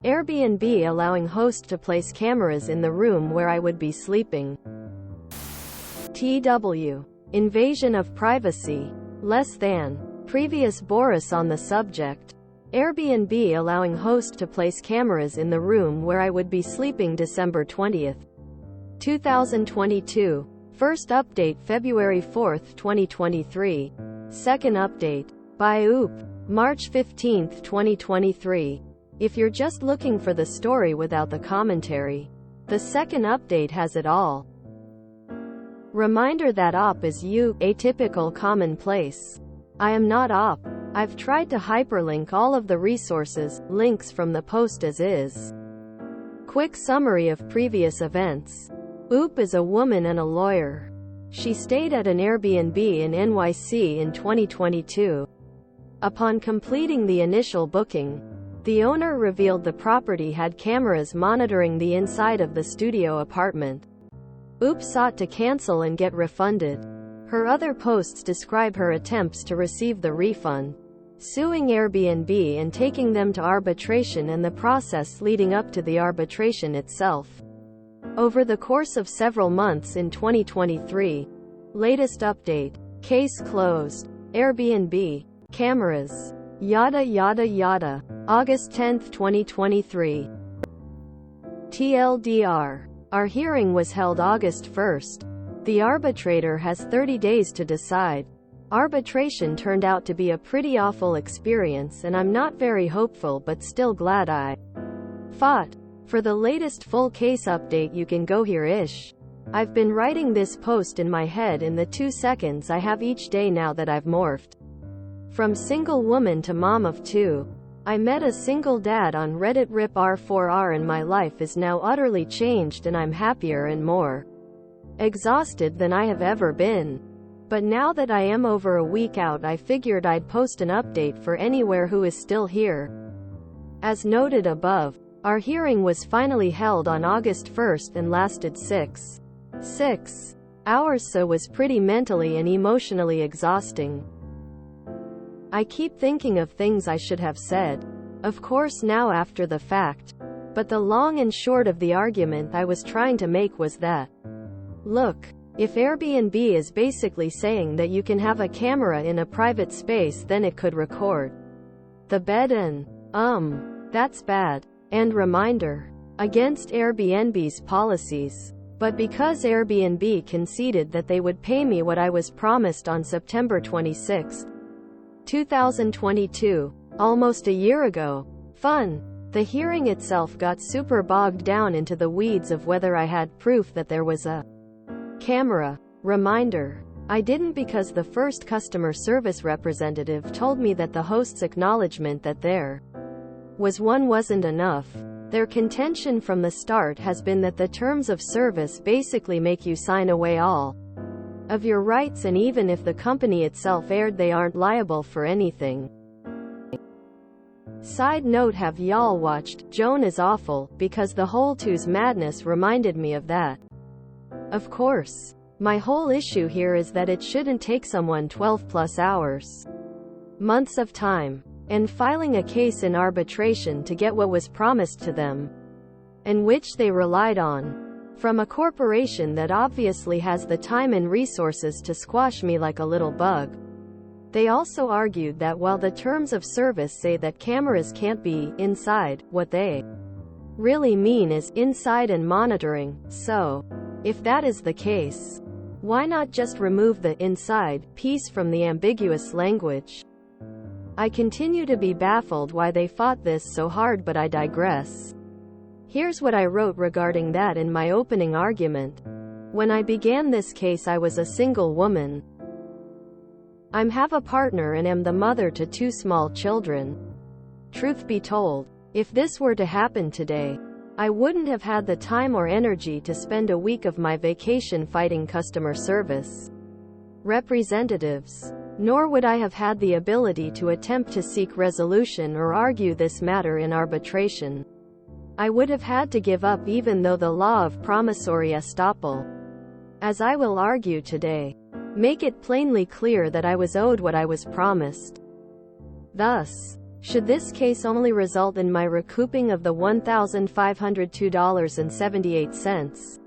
Airbnb allowing host to place cameras in the room where I would be sleeping. TW. Invasion of privacy. Less than. Previous Boris on the subject. Airbnb allowing host to place cameras in the room where I would be sleeping December 20th, 2022. First update February 4th, 2023. Second update. By Oop. March 15th, 2023. If you're just looking for the story without the commentary, the second update has it all. Reminder that op is atypical commonplace. I am not op. I've tried to hyperlink all of the resources, links from the post as is. Quick summary of previous events. Oop is a woman and a lawyer. She stayed at an Airbnb in NYC in 2022. Upon completing the initial booking, the owner revealed the property had cameras monitoring the inside of the studio apartment. Oop sought to cancel and get refunded. Her other posts describe her attempts to receive the refund, suing Airbnb and taking them to arbitration and the process leading up to the arbitration itself. Over the course of several months in 2023. Latest update. Case closed. Airbnb. Cameras. Yada yada yada. August 10, 2023. TLDR. Our hearing was held August 1st. The arbitrator has 30 days to decide. Arbitration turned out to be a pretty awful experience and I'm not very hopeful but still glad I fought. For the latest full case update you can go here-ish. I've been writing this post in my head in the 2 seconds I have each day now that I've morphed from single woman to mom of 2. I met a single dad on Reddit rip R4R and my life is now utterly changed and I'm happier and more exhausted than I have ever been. But now that I am over a week out I figured I'd post an update for anywhere who is still here. As noted above, our hearing was finally held on August 1st and lasted 6 hours, so was pretty mentally and emotionally exhausting. I keep thinking of things I should have said, of course now after the fact. But the long and short of the argument I was trying to make was that, look, if Airbnb is basically saying that you can have a camera in a private space then it could record the bed and, that's bad. And reminder. Against Airbnb's policies. But because Airbnb conceded that they would pay me what I was promised on September 26, 2022, almost a year ago. Fun. The hearing itself got super bogged down into the weeds of whether I had proof that there was a camera. Reminder. I didn't because the first customer service representative told me that the host's acknowledgement that there was one wasn't enough. Their contention from the start has been that the terms of service basically make you sign away all of your rights and even if the company itself aired they aren't liable for anything. Side note, have y'all watched Joan is Awful? Because the whole two's madness reminded me of that. Of course. My whole issue here is that it shouldn't take someone 12 plus hours, months of time, and filing a case in arbitration to get what was promised to them, and which they relied on, from a corporation that obviously has the time and resources to squash me like a little bug. They also argued that while the terms of service say that cameras can't be inside, what they really mean is inside and monitoring. So, if that is the case, why not just remove the inside piece from the ambiguous language? I continue to be baffled why they fought this so hard, but I digress. Here's what I wrote regarding that in my opening argument. When I began this case I was a single woman. I have a partner and am the mother to 2 small children. Truth be told, if this were to happen today, I wouldn't have had the time or energy to spend a week of my vacation fighting customer service representatives. Nor would I have had the ability to attempt to seek resolution or argue this matter in arbitration. I would have had to give up even though the law of promissory estoppel, as I will argue today, make it plainly clear that I was owed what I was promised. Thus, Should this case only result in my recouping of the $1,502.78?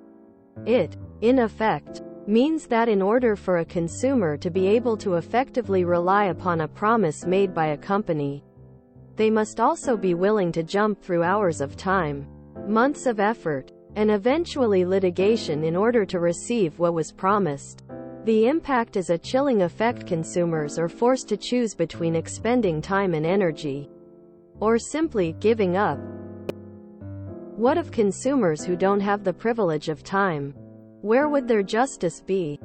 It, in effect, means that in order for a consumer to be able to effectively rely upon a promise made by a company, they must also be willing to jump through hours of time, months of effort, and eventually litigation in order to receive what was promised. The impact is a chilling effect. Consumers are forced to choose between expending time and energy, or simply giving up. What of consumers who don't have the privilege of time? Where would their justice be?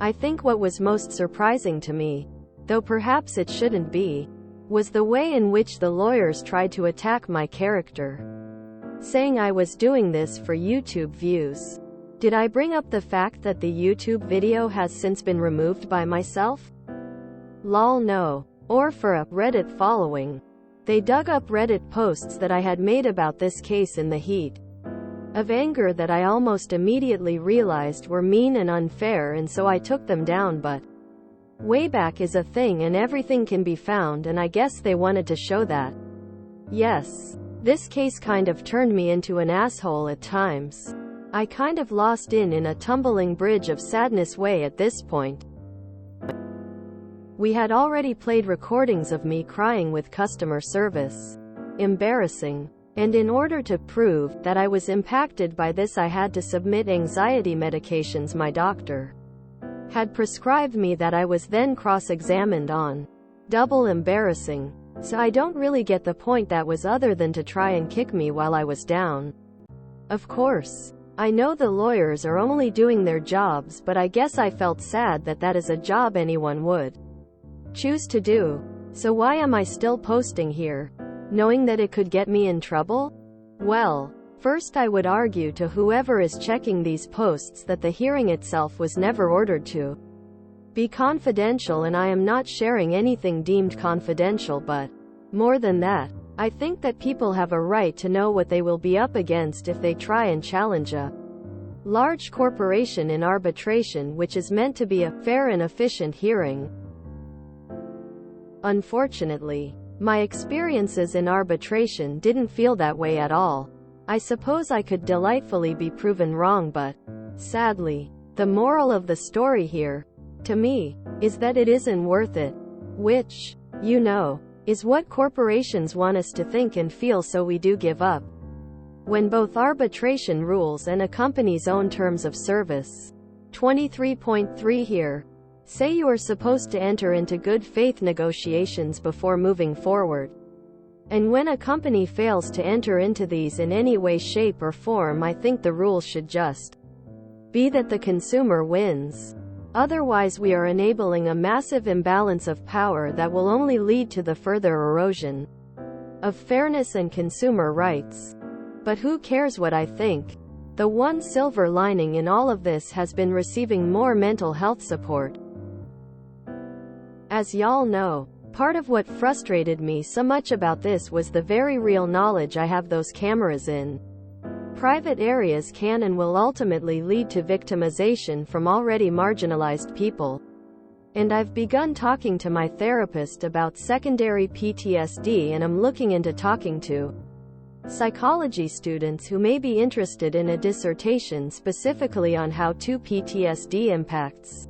I think what was most surprising to me, though perhaps it shouldn't be, was the way in which the lawyers tried to attack my character, saying I was doing this for YouTube views. Did I bring up the fact that the YouTube video has since been removed by myself? Lol, no. Or for a Reddit following. They dug up Reddit posts that I had made about this case in the heat of anger that I almost immediately realized were mean and unfair, and so I took them down. But Wayback is a thing and everything can be found, and I guess they wanted to show that. Yes. This case kind of turned me into an asshole at times. I kind of lost in a tumbling bridge of sadness way at this point. We had already played recordings of me crying with customer service. Embarrassing. And in order to prove that I was impacted by this, I had to submit anxiety medications my doctor had prescribed me that I was then cross-examined on. Double embarrassing. So I don't really get the point that was, other than to try and kick me while I was down. Of course, I know the lawyers are only doing their jobs, but I guess I felt sad that that is a job anyone would choose to do. So why am I still posting here, knowing that it could get me in trouble? Well, first I would argue to whoever is checking these posts that the hearing itself was never ordered to be confidential, and I am not sharing anything deemed confidential. But more than that, I think that people have a right to know what they will be up against if they try and challenge a large corporation in arbitration, which is meant to be a fair and efficient hearing. Unfortunately, my experiences in arbitration didn't feel that way at all. I suppose I could delightfully be proven wrong, but sadly, the moral of the story here, to me, is that it isn't worth it. Which, you know, is what corporations want us to think and feel, so we do give up. When both arbitration rules and a company's own terms of service, 23.3 here, say you are supposed to enter into good faith negotiations before moving forward. And when a company fails to enter into these in any way, shape, or form, I think the rule should just be that the consumer wins. Otherwise, we are enabling a massive imbalance of power that will only lead to the further erosion of fairness and consumer rights. But who cares what I think? The one silver lining in all of this has been receiving more mental health support. As y'all know, part of what frustrated me so much about this was the very real knowledge I have those cameras in private areas can and will ultimately lead to victimization from already marginalized people. And I've begun talking to my therapist about secondary PTSD, and I'm looking into talking to psychology students who may be interested in a dissertation specifically on how PTSD impacts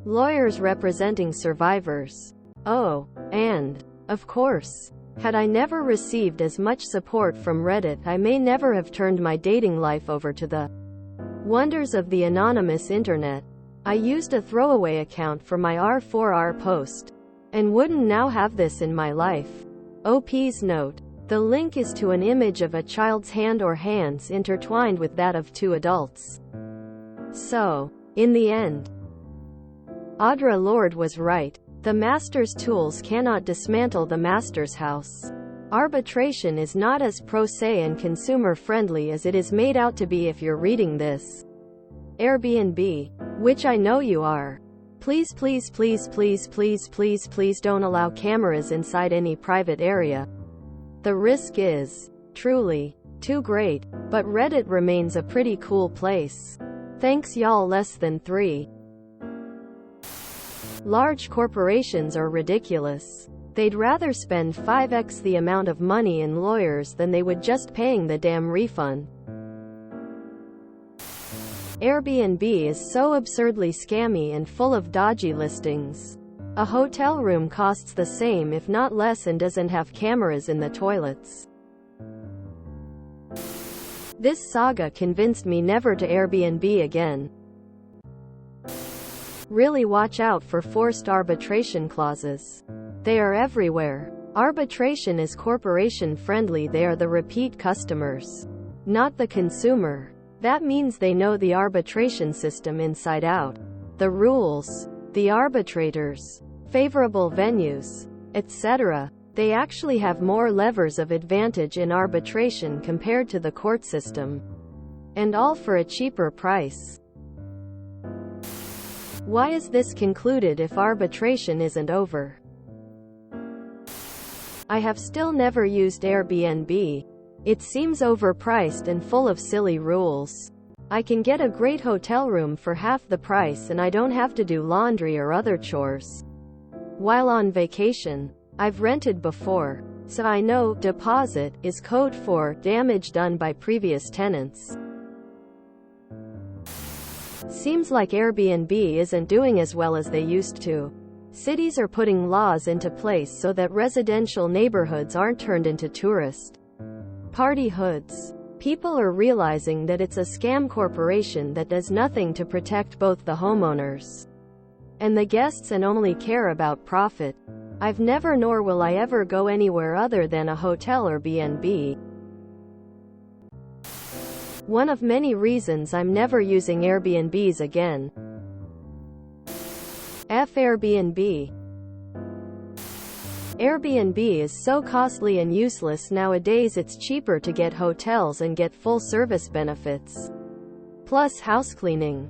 lawyers representing survivors. Oh, and, of course, had I never received as much support from Reddit, I may never have turned my dating life over to the wonders of the anonymous internet. I used a throwaway account for my R4R post, and wouldn't now have this in my life. OP's note. The link is to an image of a child's hand or hands intertwined with that of two adults. So, in the end, Audre Lorde was right. The master's tools cannot dismantle the master's house. Arbitration is not as pro se and consumer-friendly as it is made out to be. If you're reading this Airbnb, which I know you are, please please please please please please please don't allow cameras inside any private area. The risk is truly too great, but Reddit remains a pretty cool place. Thanks y'all. Less than 3. Large corporations are ridiculous. They'd rather spend 5x the amount of money in lawyers than they would just paying the damn refund. Airbnb is so absurdly scammy and full of dodgy listings. A hotel room costs the same if not less and doesn't have cameras in the toilets. This saga convinced me never to Airbnb again. Really watch out for forced arbitration clauses. They are everywhere. Arbitration is corporation friendly. They are the repeat customers, not the consumer. That means they know the arbitration system inside out. The rules, the arbitrators, favorable venues, etc. They actually have more levers of advantage in arbitration compared to the court system. And all for a cheaper price. Why is this concluded if arbitration isn't over? I have still never used Airbnb. It seems overpriced and full of silly rules. I can get a great hotel room for half the price and I don't have to do laundry or other chores. While on vacation, I've rented before, so I know deposit is code for damage done by previous tenants. Seems like Airbnb isn't doing as well as they used to. Cities are putting laws into place so that residential neighborhoods aren't turned into tourist party hoods. People are realizing that it's a scam corporation that does nothing to protect both the homeowners and the guests and only care about profit. I've never nor will I ever go anywhere other than a hotel or B&B. One of many reasons I'm never using Airbnbs again. F Airbnb. Airbnb is so costly and useless nowadays. It's cheaper to get hotels and get full service benefits. Plus house cleaning.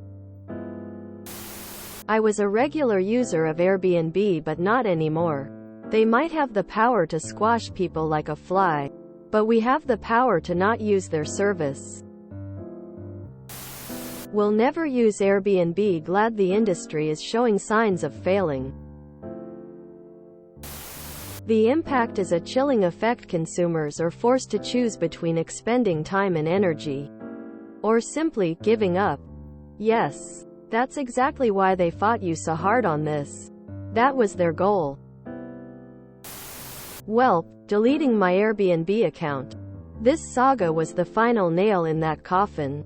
I was a regular user of Airbnb but not anymore. They might have the power to squash people like a fly, but we have the power to not use their service. We'll never use Airbnb. Glad the industry is showing signs of failing. The impact is a chilling effect. Consumers are forced to choose between expending time and energy, or simply giving up. Yes, that's exactly why they fought you so hard on this. That was their goal. Welp, deleting my Airbnb account. This saga was the final nail in that coffin.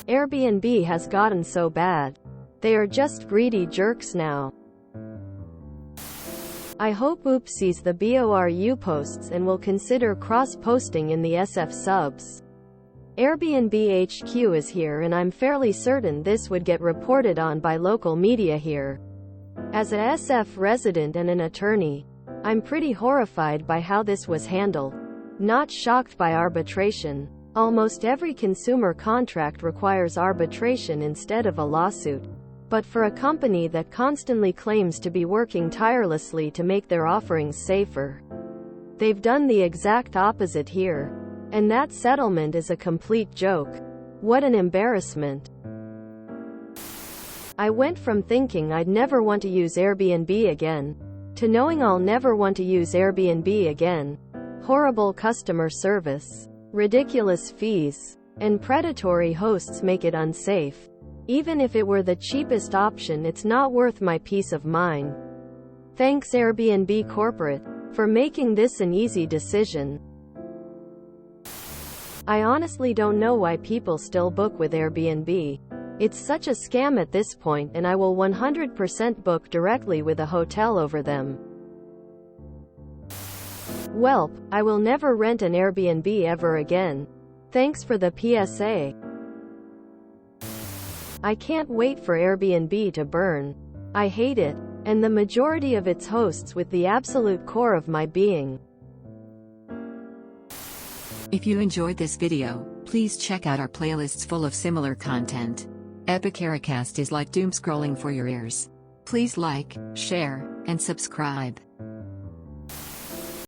Airbnb has gotten so bad. They are just greedy jerks now. I hope OOP sees the BORU posts and will consider cross-posting in the SF subs. Airbnb HQ is here and I'm fairly certain this would get reported on by local media here. As a SF resident and an attorney, I'm pretty horrified by how this was handled. Not shocked by arbitration. Almost every consumer contract requires arbitration instead of a lawsuit. But for a company that constantly claims to be working tirelessly to make their offerings safer, they've done the exact opposite here. And that settlement is a complete joke. What an embarrassment. I went from thinking I'd never want to use Airbnb again, to knowing I'll never want to use Airbnb again. Horrible customer service, ridiculous fees, and predatory hosts make it unsafe. Even if it were the cheapest option, it's not worth my peace of mind. Thanks Airbnb corporate for making this an easy decision. I honestly don't know why people still book with Airbnb. It's such a scam at this point, and I will 100% book directly with a hotel over them. Welp, I will never rent an Airbnb ever again. Thanks for the PSA. I can't wait for Airbnb to burn. I hate it, and the majority of its hosts with the absolute core of my being. If you enjoyed this video, please check out our playlists full of similar content. Epicaricast is like doom scrolling for your ears. Please like, share, and subscribe.